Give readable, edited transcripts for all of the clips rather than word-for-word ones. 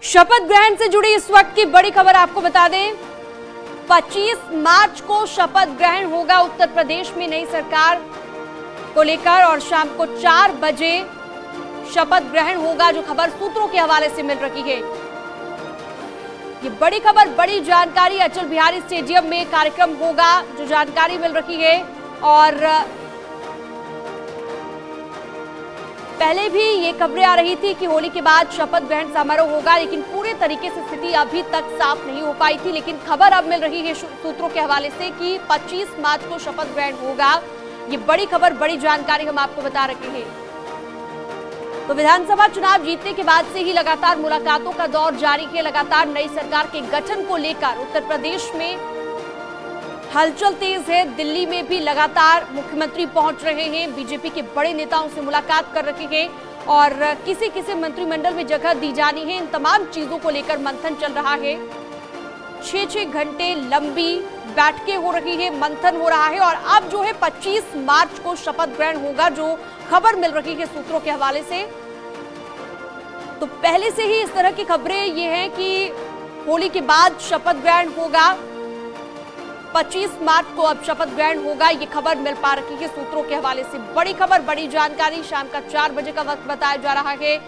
शपथ ग्रहण से जुड़ी इस वक्त की बड़ी खबर आपको बता दें, 25 मार्च को शपथ ग्रहण होगा उत्तर प्रदेश में नई सरकार को लेकर और शाम को 4 बजे शपथ ग्रहण होगा, जो खबर सूत्रों के हवाले से मिल रही है। ये बड़ी खबर, बड़ी जानकारी, अटल बिहारी स्टेडियम में कार्यक्रम होगा, जो जानकारी मिल रही है। और पहले भी ये खबरें आ रही थी कि होली के बाद शपथ ग्रहण समारोह होगा, लेकिन पूरे तरीके से स्थिति अभी तक साफ नहीं हो पाई थी। लेकिन खबर अब मिल रही है सूत्रों के हवाले से कि 25 मार्च को शपथ ग्रहण होगा। ये बड़ी खबर, बड़ी जानकारी हम आपको बता रहे हैं। तो विधानसभा चुनाव जीतने के बाद से ही लगातार मुलाकातों का दौर जारी है। लगातार नई सरकार के गठन को लेकर उत्तर प्रदेश में हलचल तेज है। दिल्ली में भी लगातार मुख्यमंत्री पहुंच रहे हैं, बीजेपी के बड़े नेताओं से मुलाकात कर रहे हैं और किसी किसी मंत्रिमंडल में जगह दी जानी है, इन तमाम चीजों को लेकर मंथन चल रहा है। 6-6 घंटे लंबी बैठकें हो रही है, मंथन हो रहा है। और अब जो है 25 मार्च को शपथ ग्रहण होगा, जो खबर मिल रही है सूत्रों के हवाले से। तो पहले से ही इस तरह की खबरें ये हैं कि होली के बाद शपथ ग्रहण होगा, 25 मार्च को अब शपथ ग्रहण होगा, ये खबर मिल पा रही है सूत्रों के हवाले से। बड़ी खबर, बड़ी जानकारी, शाम का 4 बजे का वक्त बताया जा रहा है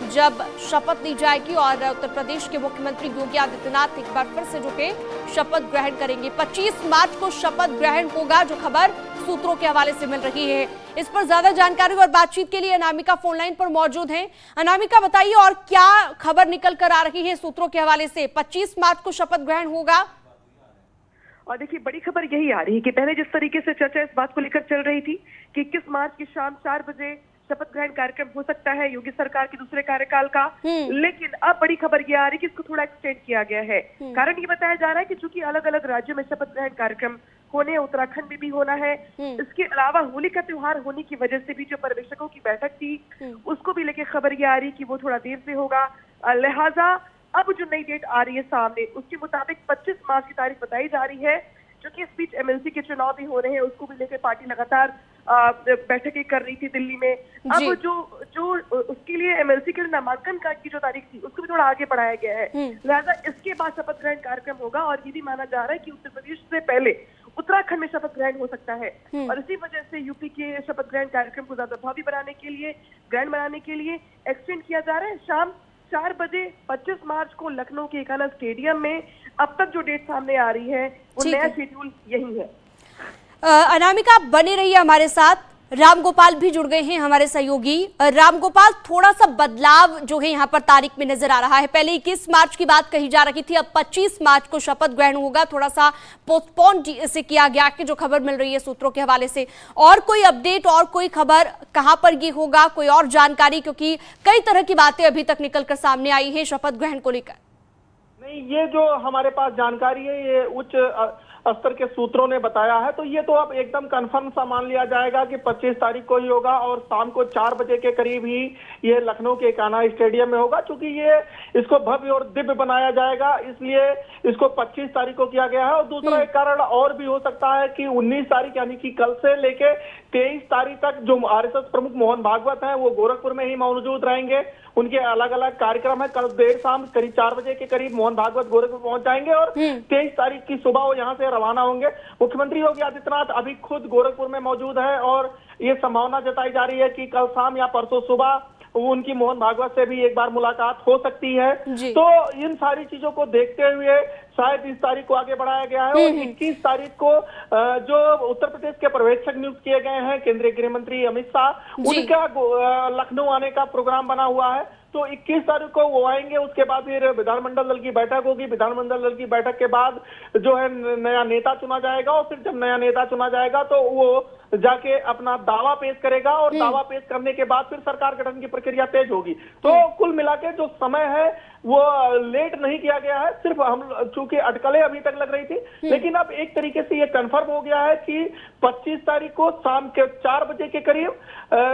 जब शपथ ली जाएगी और उत्तर प्रदेश के मुख्यमंत्री योगी आदित्यनाथ एक बार फिर से जो के शपथ ग्रहण करेंगे। 25 मार्च को शपथ ग्रहण होगा, जो खबर सूत्रों के हवाले से मिल रही है। इस पर ज्यादा जानकारी और बातचीत के लिए अनामिका फोन लाइन पर मौजूद हैं। अनामिका, बताइए और क्या खबर निकल कर आ रही है सूत्रों के हवाले से? 25 मार्च को शपथ ग्रहण होगा। और देखिए, बड़ी खबर यही आ रही है कि पहले जिस तरीके से चर्चा इस बात को लेकर चल रही थी कि 21 मार्च की शाम 4 बजे शपथ ग्रहण कार्यक्रम हो सकता है योगी सरकार के दूसरे कार्यकाल का, लेकिन अब बड़ी खबर ये आ रही है कि इसको थोड़ा एक्सटेंड किया गया है। कारण ये बताया जा रहा है कि चूंकि अलग अलग राज्यों में शपथ ग्रहण कार्यक्रम होने, उत्तराखंड में भी होना है, इसके अलावा होली का त्योहार होने की वजह से भी जो पर्यवेक्षकों की बैठक थी उसको भी लेके खबर ये आ रही है कि वो थोड़ा देर से होगा। लिहाजा अब जो नई डेट आ रही है सामने, उसके मुताबिक 25 मार्च की तारीख बताई जा रही है। क्योंकि इस बीच एमएलसी के चुनाव भी हो रहे हैं, उसको भी लेकर पार्टी लगातार बैठकें कर रही थी दिल्ली में। अब जो उसके लिए एमएलसी के नामांकन की जो तारीख थी उसको भी थोड़ा आगे बढ़ाया गया है। लिहाजा इसके बाद शपथ ग्रहण कार्यक्रम होगा और ये भी माना जा रहा है कि उत्तर प्रदेश से पहले उत्तराखंड में शपथ ग्रहण हो सकता है। और इसी वजह से यूपी के शपथ ग्रहण कार्यक्रम को ज्यादा प्रभावी बनाने के लिए, ग्रहण बनाने के लिए एक्सटेंड किया जा रहा है। शाम 4 बजे 25 मार्च को लखनऊ के एकाना स्टेडियम में अब तक जो डेट सामने आ रही है वो नया शेड्यूल यही है। अनामिका, आप बने रहिए हमारे साथ। रामगोपाल भी जुड़ गए हैं हमारे सहयोगी। रामगोपाल, थोड़ा सा बदलाव जो है यहाँ पर तारीख में नजर आ रहा है। पहले 21 मार्च की बात कही जा रही थी, अब 25 मार्च को शपथ ग्रहण होगा, थोड़ा सा पोस्टपोन से किया गया कि जो खबर मिल रही है सूत्रों के हवाले से। और कोई अपडेट और कोई खबर कहां पर ये होगा, कोई और जानकारी? क्योंकि कई तरह की बातें अभी तक निकलकर सामने आई है शपथ ग्रहण को लेकर। नहीं, ये जो हमारे पास जानकारी है ये उच्च स्तर के सूत्रों ने बताया है, तो ये तो अब एकदम कंफर्म सा मान लिया जाएगा कि 25 तारीख को ही होगा और शाम को 4 बजे के करीब ही ये लखनऊ के कान्हा स्टेडियम में होगा। क्योंकि ये इसको भव्य और दिव्य बनाया जाएगा, इसलिए इसको 25 तारीख को किया गया है। और दूसरा एक कारण और भी हो सकता है कि 19 तारीख यानी कि कल से लेके 23 तारीख तक जो आरएसएस प्रमुख मोहन भागवत हैं वो गोरखपुर में ही मौजूद रहेंगे। उनके अलग अलग कार्यक्रम है। कल देर शाम करीब 4 बजे के करीब मोहन भागवत गोरखपुर पहुंच जाएंगे और 23 तारीख की सुबह वो यहाँ से रवाना होंगे। मुख्यमंत्री योगी आदित्यनाथ अभी खुद गोरखपुर में मौजूद है और ये संभावना जताई जा रही है कि कल शाम या परसों सुबह उनकी मोहन भागवत से भी एक बार मुलाकात हो सकती है। तो इन सारी चीजों को देखते हुए शायद इस तारीख को आगे बढ़ाया गया है। और 21 तारीख को जो उत्तर प्रदेश के पर्यवेक्षक नियुक्त किए गए हैं केंद्रीय गृह मंत्री अमित शाह, उनका लखनऊ आने का प्रोग्राम बना हुआ है। तो 21 तारीख को वो आएंगे, उसके बाद फिर विधानमंडल दल की बैठक होगी। विधानमंडल दल की बैठक के बाद जो है नया नेता चुना जाएगा और फिर जब नया नेता चुना जाएगा तो वो जाके अपना दावा पेश करेगा और दावा पेश करने के बाद फिर सरकार गठन की प्रक्रिया तेज होगी। तो कुल मिलाके जो समय है वो लेट नहीं किया गया है, सिर्फ हम चूंकि अटकलें अभी तक लग रही थी, लेकिन अब एक तरीके से ये कंफर्म हो गया है कि 25 तारीख को शाम के 4 बजे के करीब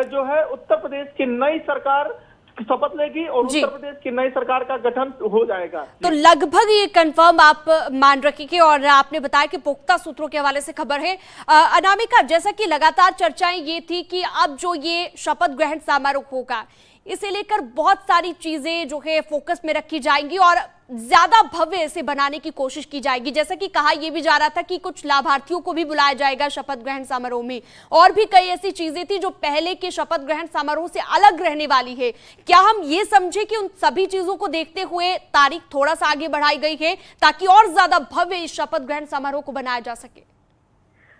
जो है उत्तर प्रदेश की नई सरकार शपथ लेगी और उत्तर प्रदेश की नई सरकार का गठन हो जाएगा। तो लगभग ये कंफर्म आप मान रखिए और आपने बताया कि पुख्ता सूत्रों के हवाले से खबर है। अनामिका, जैसा कि लगातार चर्चाएं ये थी कि अब जो ये शपथ ग्रहण समारोह होगा इसे लेकर बहुत सारी चीजें जो है फोकस में रखी जाएंगी और ज्यादा भव्य इसे बनाने की कोशिश की जाएगी। जैसा कि कहा यह भी जा रहा था कि कुछ लाभार्थियों को भी बुलाया जाएगा शपथ ग्रहण समारोह में, और भी कई ऐसी चीजें थी जो पहले के शपथ ग्रहण समारोह से अलग रहने वाली है। क्या हम ये समझे कि उन सभी चीजों को देखते हुए तारीख थोड़ा सा आगे बढ़ाई गई है ताकि और ज्यादा भव्य इस शपथ ग्रहण समारोह को बनाया जा सके?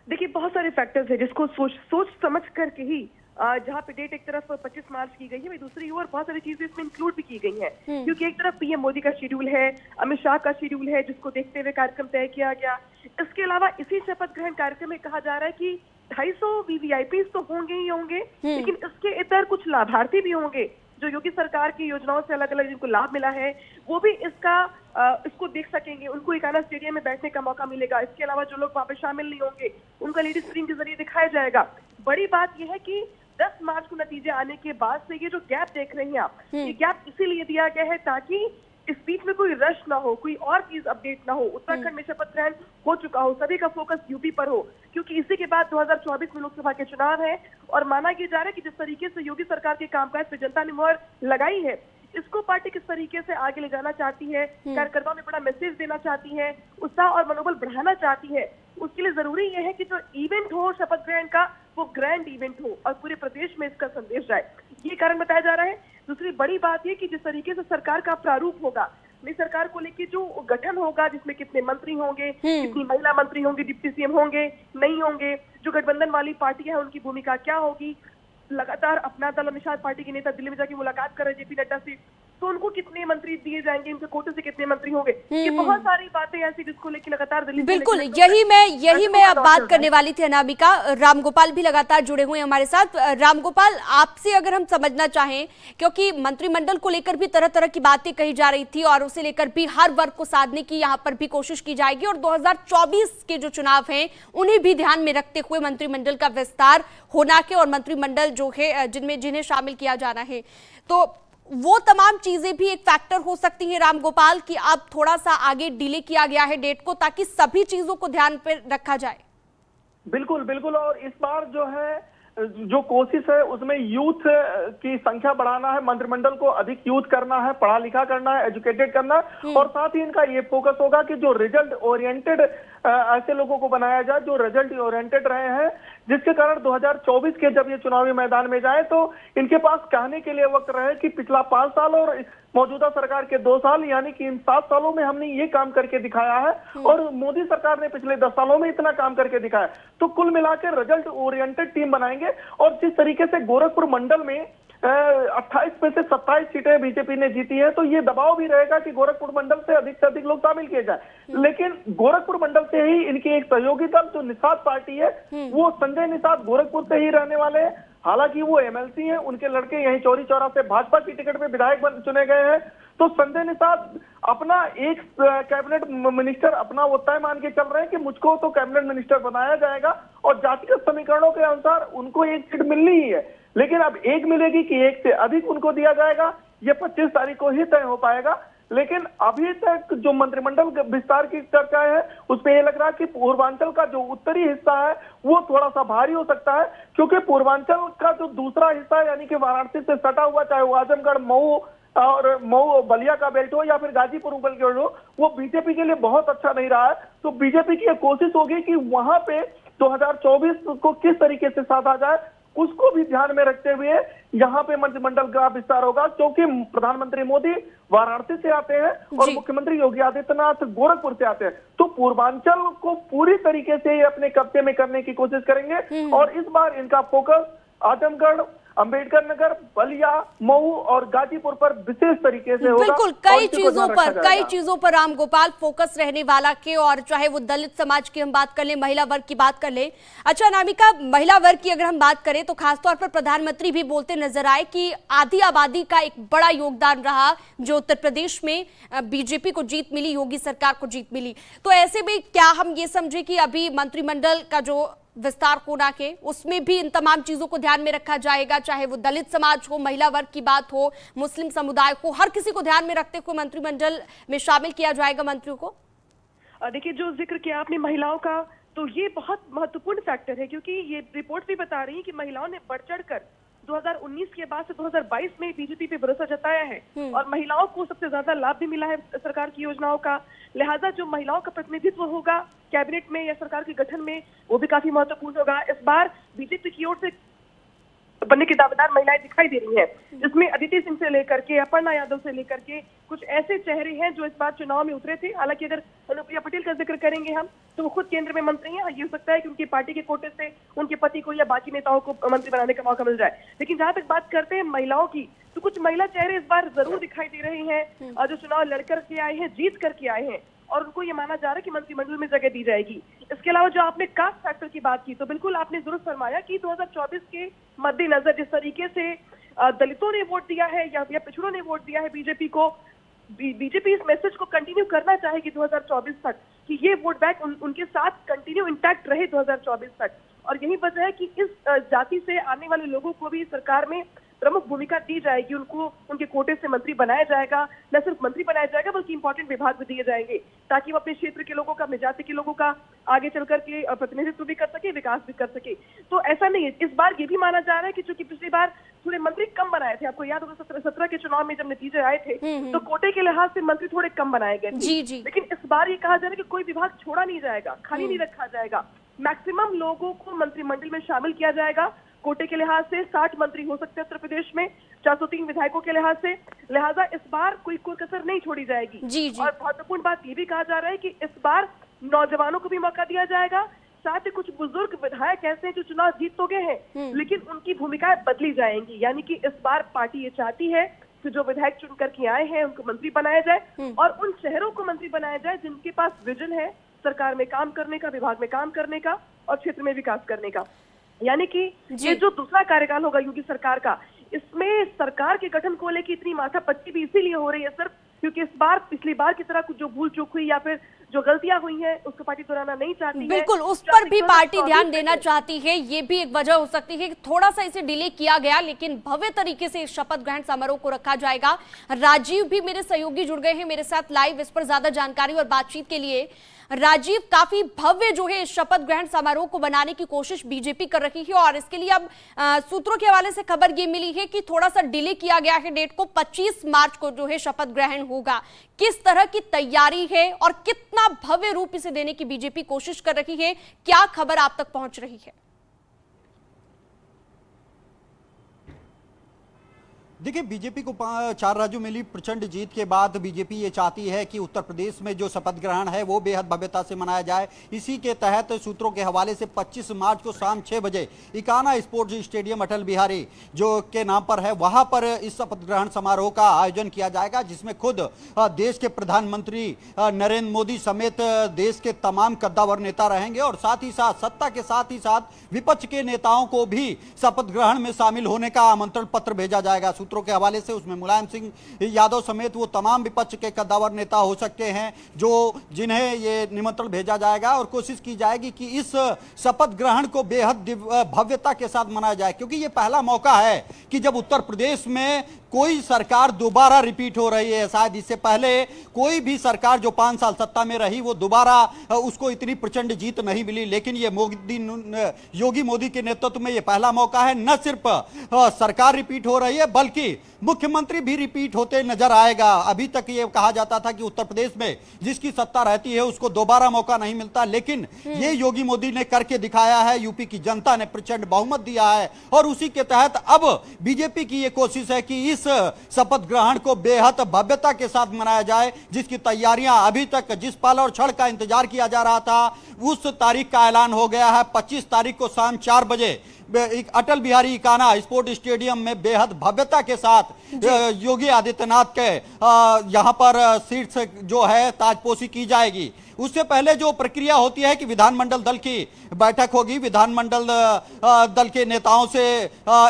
देखिए, बहुत सारे फैक्टर्स है जिसको सोच समझ करके ही जहाँ पे डेट एक तरफ 25 मार्च की गई है, वही दूसरी ओर बहुत सारी चीजें इसमें इंक्लूड भी की गई हैं, क्योंकि एक तरफ पीएम मोदी का शेड्यूल है, अमित शाह का शेड्यूल है, जिसको देखते हुए कार्यक्रम तय किया गया। इसके अलावा इसी शपथ ग्रहण कार्यक्रम में कहा जा रहा है कि 250 वीवीआईपी तो होंगे ही होंगे, लेकिन इसके इधर कुछ लाभार्थी भी होंगे जो योगी सरकार की योजनाओं से अलग अलग जिनको लाभ मिला है, वो भी इसको देख सकेंगे। उनको इकाना स्टेडियम में बैठने का मौका मिलेगा। इसके अलावा जो लोग वहां पे शामिल नहीं होंगे उनका लेडी स्क्रीन के जरिए दिखाया जाएगा। बड़ी बात यह है कि 10 मार्च को नतीजे आने के बाद से ये जो गैप देख रही हैं आप, ये गैप इसीलिए दिया गया है ताकि इस बीच में कोई रश ना हो, कोई और चीज अपडेट ना हो। उत्तराखंड में शपथ ग्रहण हो चुका हो, सभी का फोकस यूपी पर हो, क्योंकि इसी के बाद 2024 में लोकसभा के चुनाव है और माना यह जा रहा है कि जिस तरीके से योगी सरकार के कामकाज पे जनता ने मुहर लगाई है, इसको पार्टी किस तरीके से आगे ले जाना चाहती है, कार्यकर्ताओं में बड़ा मैसेज देना चाहती है, उत्साह और मनोबल बढ़ाना चाहती है, उसके लिए जरूरी यह है कि जो इवेंट हो शपथ ग्रहण का वो ग्रैंड इवेंट हो और पूरे प्रदेश में इसका संदेश जाए। ये कारण बताया जा रहा है। दूसरी बड़ी बात ये कि जिस तरीके से सरकार का प्रारूप होगा, नई सरकार को लेकर जो गठन होगा, जिसमें कितने मंत्री होंगे, कितनी महिला मंत्री होंगे, डिप्टी सीएम होंगे, नहीं होंगे, जो गठबंधन वाली पार्टियां हैं उनकी भूमिका क्या होगी, लगातार अपना दल और निषाद पार्टी के नेता दिल्ली में जाके मुलाकात कर रहे जेपी नड्डा से, तो उनको कितने मंत्री दिए जाएंगे, उनके कोटे से कितने मंत्री होंगे, ये बहुत सारी बातें ऐसी जिसको लेकर लगातार दिल्ली बिल्कुल यही मैं अब बात करने वाली थी अनामिका। रामगोपाल भी लगातार जुड़े हुए हमारे साथ। रामगोपाल, आपसे अगर हम समझना चाहें, क्योंकि मंत्रिमंडल को लेकर भी तरह तरह की बातें कही जा रही थी और उसे लेकर भी हर वर्ग को साधने की यहाँ पर भी कोशिश की जाएगी और 2024 के जो चुनाव हैं उन्हें भी ध्यान में रखते हुए मंत्रिमंडल का विस्तार होना के और मंत्रिमंडल जो है जिन्हें शामिल किया जाना है, तो वो तमाम चीजें भी एक फैक्टर हो सकती हैं रामगोपाल कि अब थोड़ा सा आगे डिले किया गया है डेट को ताकि सभी चीजों को ध्यान पर रखा जाए। बिल्कुल बिल्कुल, और इस बार जो है जो कोशिश है उसमें यूथ की संख्या बढ़ाना है, मंत्रिमंडल को अधिक यूथ करना है, पढ़ा लिखा करना है, एजुकेटेड करना है, और साथ ही इनका ये फोकस होगा कि जो रिजल्ट ओरिएंटेड ऐसे लोगों को बनाया जाए जो रिजल्ट ओरिएंटेड रहे हैं, जिसके कारण 2024 के जब ये चुनावी मैदान में जाए तो इनके पास कहने के लिए वक्त रहे कि पिछला 5 साल और मौजूदा सरकार के 2 साल, यानी कि इन 7 सालों में हमने ये काम करके दिखाया है और मोदी सरकार ने पिछले 10 सालों में इतना काम करके दिखाया। तो कुल मिलाकर रिजल्ट ओरिएंटेड टीम बनाएंगे और जिस तरीके से गोरखपुर मंडल में 28 में से 27 सीटें बीजेपी ने जीती है, तो ये दबाव भी रहेगा कि गोरखपुर मंडल से अधिक लोग शामिल किए जाए। लेकिन गोरखपुर मंडल से ही इनकी एक सहयोगी दल जो निषाद पार्टी है, वो संजय निषाद गोरखपुर से ही रहने वाले हैं। हालांकि वो एमएलसी हैं, उनके लड़के यहीं चौरी चौरा से भाजपा की टिकट पे विधायक चुने गए हैं। तो संजय निषाद अपना एक कैबिनेट मिनिस्टर अपना वो तय मान के चल रहे हैं कि मुझको तो कैबिनेट मिनिस्टर बनाया जाएगा और जातिगत समीकरणों के अनुसार उनको एक सीट मिलनी ही है। लेकिन अब एक मिलेगी कि एक से अधिक उनको दिया जाएगा, ये 25 तारीख को ही तय हो पाएगा। लेकिन अभी तक जो मंत्रिमंडल विस्तार की चर्चा है उसमें ये लग रहा है कि पूर्वांचल का जो उत्तरी हिस्सा है वो थोड़ा सा भारी हो सकता है, क्योंकि पूर्वांचल का जो दूसरा हिस्सा यानी कि वाराणसी से सटा हुआ, चाहे वो आजमगढ़, मऊ बलिया का बेल्ट हो या फिर गाजीपुर बेल्ट हो, वो बीजेपी के लिए बहुत अच्छा नहीं रहा है। तो बीजेपी की कोशिश होगी कि वहां पे 2024 को किस तरीके से साधा जाए, उसको भी ध्यान में रखते हुए यहाँ पे मंत्रिमंडल का विस्तार होगा, क्योंकि प्रधानमंत्री मोदी वाराणसी से आते हैं और मुख्यमंत्री योगी आदित्यनाथ गोरखपुर से आते हैं। तो पूर्वांचल को पूरी तरीके से अपने कब्जे में करने की कोशिश करेंगे और इस बार इनका फोकस आजमगढ़, अंबेडकर नगर, बलिया, मऊ और गाजीपुर पर विशेष तरीके से होगा। बिल्कुल, कई चीजों पर रामगोपाल फोकस रहने वाला के, और चाहे वो दलित समाज की हम बात कर ले, महिला वर्ग की बात कर ले। अच्छा अनामिका, महिला वर्ग की अगर हम बात करें तो खासतौर पर प्रधानमंत्री भी बोलते नजर आए कि आधी आबादी का एक बड़ा योगदान रहा जो उत्तर प्रदेश में बीजेपी को जीत मिली, योगी सरकार को जीत मिली। तो ऐसे में क्या हम ये समझे कि अभी मंत्रिमंडल का जो विस्तार होना के उसमें भी इन तमाम चीजों को ध्यान में रखा जाएगा, चाहे वो दलित समाज हो, महिला वर्ग की बात हो, मुस्लिम समुदाय को, हर किसी को ध्यान में रखते हुए मंत्रिमंडल में शामिल किया जाएगा मंत्रियों को? देखिए, जो जिक्र किया आपने महिलाओं का, तो ये बहुत महत्वपूर्ण फैक्टर है, क्योंकि ये रिपोर्ट भी बता रही है कि महिलाओं ने बढ़ चढ़कर 2019 के बाद से 2022 में बीजेपी पे भरोसा जताया है और महिलाओं को सबसे ज्यादा लाभ भी मिला है सरकार की योजनाओं का। लिहाजा जो महिलाओं का प्रतिनिधित्व होगा कैबिनेट में या सरकार के गठन में, वो भी काफी महत्वपूर्ण होगा। इस बार बीजेपी की ओर से बनने की दावेदार महिलाएं दिखाई दे रही हैं। इसमें अदिति सिंह से लेकर के अपर्णा यादव से लेकर के कुछ ऐसे चेहरे हैं जो इस बार चुनाव में उतरे थे। हालांकि अगर अनुप्रिया पटेल का जिक्र करेंगे हम, तो वो खुद केंद्र में मंत्री हैं। ये हो सकता है कि उनकी पार्टी के कोटे से उनके पति को या बाकी नेताओं को मंत्री बनाने का मौका मिल जाए। लेकिन जहां तक बात करते हैं महिलाओं की, तो कुछ महिला चेहरे इस बार जरूर दिखाई दे रहे हैं और जो चुनाव लड़कर के आए हैं, जीत करके आए हैं, और उनको ये माना जा रहा है कि मंत्रिमंडल में जगह दी जाएगी। इसके अलावा जो आपने कास्ट फैक्टर की बात की, तो बिल्कुल आपने दुरुस्त फरमाया कि 2024 के मद्देनजर जिस तरीके से दलितों ने वोट दिया है या पिछड़ों ने वोट दिया है बीजेपी को, बीजेपी इस मैसेज को कंटिन्यू करना चाहेगी 2024 तक कि ये वोट बैंक उनके साथ कंटिन्यू इंटैक्ट रहे 2024 तक। और यही वजह है कि इस जाति से आने वाले लोगों को भी सरकार में प्रमुख भूमिका दी जाएगी। उनको उनके कोटे से मंत्री बनाया जाएगा, न सिर्फ मंत्री बनाया जाएगा बल्कि इंपॉर्टेंट विभाग भी दिए जाएंगे, ताकि वो अपने क्षेत्र के लोगों का, अपने जाति के लोगों का आगे चलकर के प्रतिनिधित्व भी कर सके, विकास भी कर सके। तो ऐसा नहीं है, इस बार ये भी माना जा रहा है कि चूंकि पिछली बार थोड़े मंत्री कम बनाए थे, आपको याद होगा 17 के चुनाव में जब नतीजे आए थे तो कोटे के लिहाज से मंत्री थोड़े कम बनाए गए थे। लेकिन इस बार ये कहा जा रहा है कि कोई विभाग छोड़ा नहीं जाएगा, खाली नहीं रखा जाएगा, मैक्सिमम लोगों को मंत्रिमंडल में शामिल किया जाएगा। कोटे के लिहाज से 60 मंत्री हो सकते हैं उत्तर प्रदेश में, 403 विधायकों के लिहाज से। लिहाजा इस बार कोई कसर नहीं छोड़ी जाएगी। और महत्वपूर्ण बात ये भी कहा जा रहा है कि इस बार नौजवानों को भी मौका दिया जाएगा। साथ ही कुछ बुजुर्ग विधायक ऐसे हैं जो चुनाव जीत तो गए हैं, लेकिन उनकी भूमिकाएं बदली जाएंगी। यानी कि इस बार पार्टी ये चाहती है कि जो विधायक चुन करके आए हैं उनको मंत्री बनाया जाए और उन शहरों को मंत्री बनाया जाए जिनके पास विजन है सरकार में काम करने का, विभाग में काम करने का और क्षेत्र में विकास करने का। यानी कि ये जो दूसरा कार्यकाल होगा योगी सरकार का, इसमें सरकार के गठन को लेकर इतनी माथापच्ची भी इसीलिए हो रही है सिर्फ क्योंकि इस बार पिछली बार की तरह कुछ जो भूल चूक हुई या फिर जो गलतियां हुई हैं उसको पार्टी दोहराना नहीं चाहती है। बिल्कुल, उस पर भी पार्टी ध्यान देना चाहती है। ये भी एक वजह हो सकती है कि थोड़ा सा इसे डिले किया गया, लेकिन भव्य तरीके से इस शपथ ग्रहण समारोह को रखा जाएगा। राजीव भी मेरे सहयोगी जुड़ गए हैं मेरे साथ लाइव, इस पर ज्यादा जानकारी और बातचीत के लिए। राजीव, काफी भव्य जो है शपथ ग्रहण समारोह को बनाने की कोशिश बीजेपी कर रही है और इसके लिए अब सूत्रों के हवाले से खबर ये मिली है कि थोड़ा सा डिले किया गया है डेट को, 25 मार्च को जो है शपथ ग्रहण होगा। किस तरह की तैयारी है और कितना भव्य रूप इसे देने की बीजेपी कोशिश कर रही है, क्या खबर आप तक पहुंच रही है? देखिए, बीजेपी को 4 राज्यों में मिली प्रचंड जीत के बाद बीजेपी ये चाहती है कि उत्तर प्रदेश में जो शपथ ग्रहण है वो बेहद भव्यता से मनाया जाए। इसी के तहत सूत्रों के हवाले से 25 मार्च को शाम 6 बजे इकाना स्पोर्ट्स स्टेडियम अटल बिहारी जो के नाम पर है, वहां पर इस शपथ ग्रहण समारोह का आयोजन किया जाएगा, जिसमें खुद देश के प्रधानमंत्री नरेंद्र मोदी समेत देश के तमाम कद्दावर नेता रहेंगे और साथ ही साथ सत्ता के साथ ही साथ विपक्ष के नेताओं को भी शपथ ग्रहण में शामिल होने का आमंत्रण पत्र भेजा जाएगा। सूत्रों के हवाले से उसमें मुलायम सिंह यादव समेत वो तमाम विपक्ष के कद्दावर नेता हो सकते हैं जो जिन्हें ये निमंत्रण भेजा जाएगा और कोशिश की जाएगी कि इस शपथ ग्रहण को बेहद भव्यता के साथ मनाया जाए, क्योंकि ये पहला मौका है कि जब उत्तर प्रदेश में कोई सरकार दोबारा रिपीट हो रही है। शायद इससे पहले कोई भी सरकार जो 5 साल सत्ता में रही वो दोबारा उसको इतनी प्रचंड जीत नहीं मिली, लेकिन ये योगी मोदी के नेतृत्व में ये पहला मौका है। न सिर्फ सरकार रिपीट हो रही है बल्कि मुख्यमंत्री भी रिपीट होते नजर आएगा। अभी तक ये कहा जाता था कि उत्तर प्रदेश में जिसकी सत्ता रहती है उसको दोबारा मौका नहीं मिलता, लेकिन ये योगी मोदी ने करके दिखाया है। यूपी की जनता ने प्रचंड बहुमत दिया है और उसी के तहत अब बीजेपी की ये कोशिश है कि इस शपथ ग्रहण को बेहद भव्यता के साथ मनाया जाए, जिसकी तैयारियां अभी तक जिस पल और क्षण का इंतजार किया जा रहा था उस तारीख का ऐलान हो गया है। 25 तारीख को शाम 4 बजे अटल बिहारी इकाना स्पोर्ट स्टेडियम में बेहद भव्यता के साथ योगी आदित्यनाथ के यहां पर सीट्स जो है ताजपोशी की जाएगी। उससे पहले जो प्रक्रिया होती है कि विधानमंडल दल की बैठक होगी, विधानमंडल दल के नेताओं से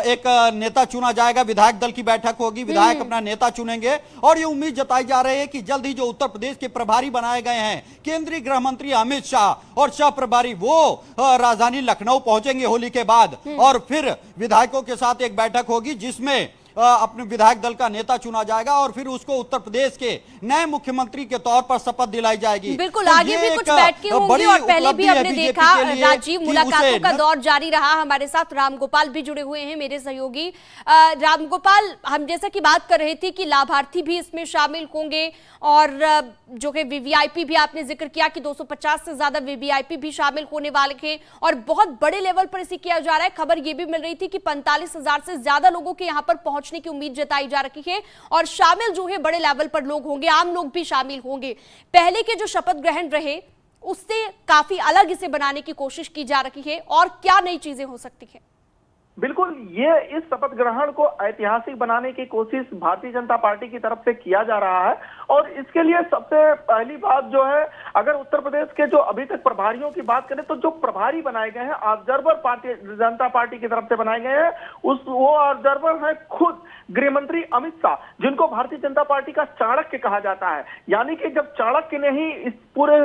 एक नेता चुना जाएगा, विधायक दल की बैठक होगी, विधायक अपना नेता चुनेंगे और ये उम्मीद जताई जा रही है कि जल्द ही जो उत्तर प्रदेश के प्रभारी बनाए गए हैं केंद्रीय गृह मंत्री अमित शाह और सह प्रभारी वो राजधानी लखनऊ पहुंचेंगे होली के बाद और फिर विधायकों के साथ एक बैठक होगी जिसमें अपने विधायक दल का नेता चुना जाएगा और फिर उसको उत्तर प्रदेश के नए मुख्यमंत्री के तौर पर शपथ दिलाई जाएगी। बिल्कुल, तो आगे भी कुछ बैठकें होंगी और पहले भी हमने देखा राजीव मुलाकातों का दौर जारी रहा। हमारे साथ रामगोपाल भी जुड़े हुए हैं, मेरे सहयोगी। रामगोपाल, हम जैसा कि बात कर रहे थे कि लाभार्थी भी इसमें शामिल होंगे और जो है वीवीआईपी भी आपने जिक्र किया कि 250 से ज्यादा वीवीआईपी भी शामिल होने वाले हैं और बहुत बड़े लेवल पर इसे किया जा रहा है। खबर यह भी मिल रही थी कि 45,000 से ज्यादा लोगों के यहां पर पहुंचने की उम्मीद जताई जा रही है और शामिल जो है बड़े लेवल पर लोग होंगे, आम लोग भी शामिल होंगे। पहले के जो शपथ ग्रहण रहे उससे काफी अलग इसे बनाने की कोशिश की जा रही है और क्या नई चीजें हो सकती है? बिल्कुल, ये इस शपथ ग्रहण को ऐतिहासिक बनाने की कोशिश भारतीय जनता पार्टी की तरफ से किया जा रहा है और इसके लिए सबसे पहली बात जो है, अगर उत्तर प्रदेश के जो अभी तक प्रभारियों की बात करें तो जो प्रभारी बनाए गए हैं ऑब्जर्वर भारतीय जनता पार्टी की तरफ से बनाए गए हैं, वो ऑब्जर्वर है खुद गृह मंत्री अमित शाह, जिनको भारतीय जनता पार्टी का चाणक्य कहा जाता है। यानी कि जब चाणक्य ने ही इस पूरे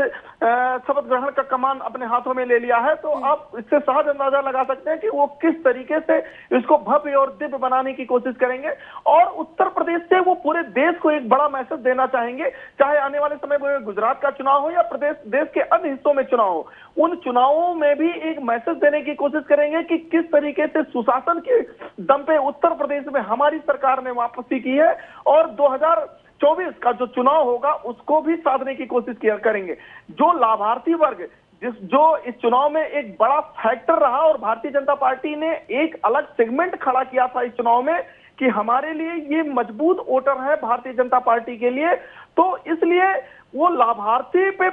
शपथ ग्रहण का कमान अपने हाथों में ले लिया है तो आप इससे सहज अंदाजा लगा सकते हैं कि वो किस तरीके से इसको भव्य और दिव्य बनाने की कोशिश करेंगे और उत्तर प्रदेश से वो पूरे देश को एक बड़ा मैसेज देना चाहेंगे, चाहे आने वाले समय में गुजरात का चुनाव हो या देश के अन्य हिस्सों में चुनाव हो, उन चुनावों में भी एक मैसेज देने की कोशिश करेंगे कि किस तरीके से सुशासन के दम पे उत्तर प्रदेश में हमारी सरकार ने वापसी की है और 2024 का जो चुनाव होगा उसको भी साधने की कोशिश करेंगे। जो लाभार्थी वर्ग जो इस चुनाव में एक बड़ा फैक्टर रहा और भारतीय जनता पार्टी ने एक अलग सेगमेंट खड़ा किया था इस चुनाव में कि हमारे लिए ये मजबूत वोटर है भारतीय जनता पार्टी के लिए, तो इसलिए वो लाभार्थी पे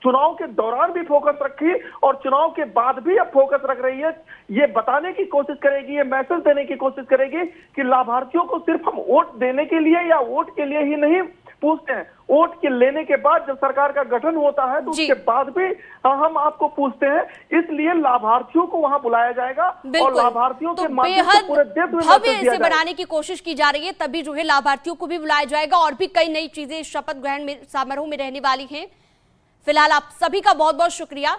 चुनाव के दौरान भी फोकस रखी और चुनाव के बाद भी अब फोकस रख रही है। ये बताने की कोशिश करेगी, ये मैसेज देने की कोशिश करेगी कि लाभार्थियों को सिर्फ हम वोट देने के लिए या वोट के लिए ही नहीं पूछते हैं, वोट के लेने के बाद जब सरकार का गठन होता है तो उसके बाद भी हम आपको पूछते हैं। इसलिए लाभार्थियों को वहां बुलाया जाएगा और लाभार्थियों के माध्यम से पूरे देश में भव्य इसे बनाने की कोशिश की जा रही है, तभी जो है लाभार्थियों को भी बुलाया जाएगा और भी कई नई चीजें शपथ ग्रहण समारोह में रहने वाली हैं। फिलहाल आप सभी का बहुत बहुत शुक्रिया।